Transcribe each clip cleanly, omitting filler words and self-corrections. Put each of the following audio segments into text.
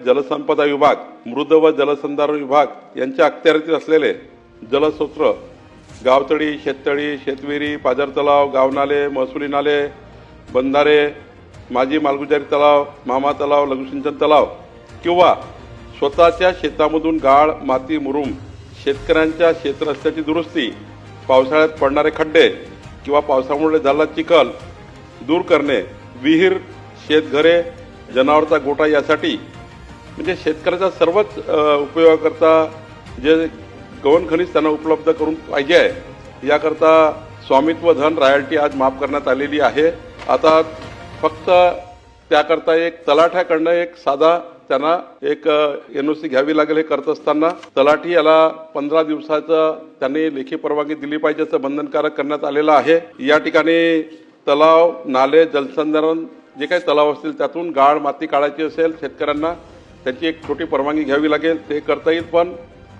जलसंपदा विभाग, मृद व जलसंधारण विभाग यांच्या अखत्यारीतील असलेले जलस्रोत, गावतळी, शेततळी, शेतविहिरी, पाझर तलाव, गावनाले, महसुली नाले, बंधारे, माजी मालगुजारी तलाव, मामा तलाव, लघुसिंचन तलाव किंवा स्वतःच्या शेतामधून गाळ, माती, मुरुम, शेतकऱ्यांच्या शेतरस्त्याची दुरुस्ती, पावसाळ्यात पडणारे खड्डे किंवा पावसामुळे झालेला चिखल दूर करणे, विहीर, शेतघरे, जनावरांचा गोठा यासाठी म्हणजे शेतकऱ्याचा सर्वच उपयोगाकरता जे गौण खनिज त्यांना उपलब्ध करून पाहिजे आहे याकरता स्वामित्व धन रॉयल्टी आज माफ करण्यात आलेली आहे। आता फक्त त्याकरता एक तलाठ्याकडनं एक साधा त्यांना एक NOC घ्यावी लागेल। हे करत असताना तलाठी याला 15 दिवसाचं त्यांनी लेखी परवानगी दिली पाहिजे असं बंधनकारक करण्यात आलेलं आहे। या ठिकाणी तलाव, नाले, जलसंधारण जे काही तलाव असतील त्यातून गाळ, माती काढायची असेल शेतकऱ्यांना त्याची एक छोटी परवानगी घ्यावी लागेल, ते करता येईल। पण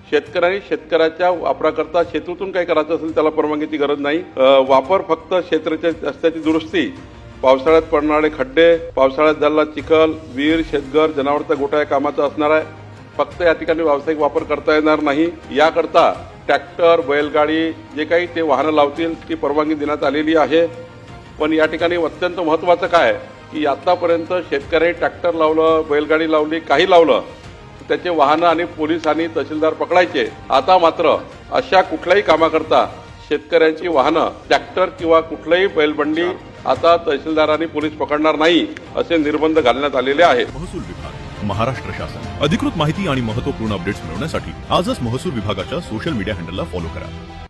शेतकऱ्यांनी शेतकऱ्याच्या वापराकरता शेतीतून काही करायचं असेल त्याला परवानगीची गरज नाही। वापर फक्त क्षेत्राच्या रस्त्याची दुरुस्ती, पावसाळ्यात पडणारे खड्डे, पावसाळ्यात झालेला चिखल, विहीर, शेतघर, जनावरांचा गोठा या कामाचा असणार आहे। फक्त या ठिकाणी व्यावसायिक वापर करता येणार नाही। याकरता ट्रॅक्टर, बैलगाडी जे काही ते वाहनं लावतील ती परवानगी देण्यात आलेली आहे। पण या ठिकाणी अत्यंत महत्त्वाचं काय की आतापर्यंत शेतकऱ्यांनी ट्रॅक्टर लावलं, बैलगाडी लावली, काही लावलं त्याचे वाहनं आणि पोलीस आणि तहसीलदार पकडायचे। आता मात्र अशा कुठल्याही कामाकरता शेतकऱ्यांची वाहनं, ट्रॅक्टर किंवा कुठल्याही बैलबंडी आता तहसीलदार आणि पोलीस पकडणार नाही असे निर्बंध घालण्यात आलेले आहेत। महसूल विभाग, महाराष्ट्र शासन। अधिकृत माहिती आणि महत्त्वपूर्ण अपडेट्स मिळवण्यासाठी आजच महसूल विभागाच्या सोशल मीडिया हँडलला फॉलो करा।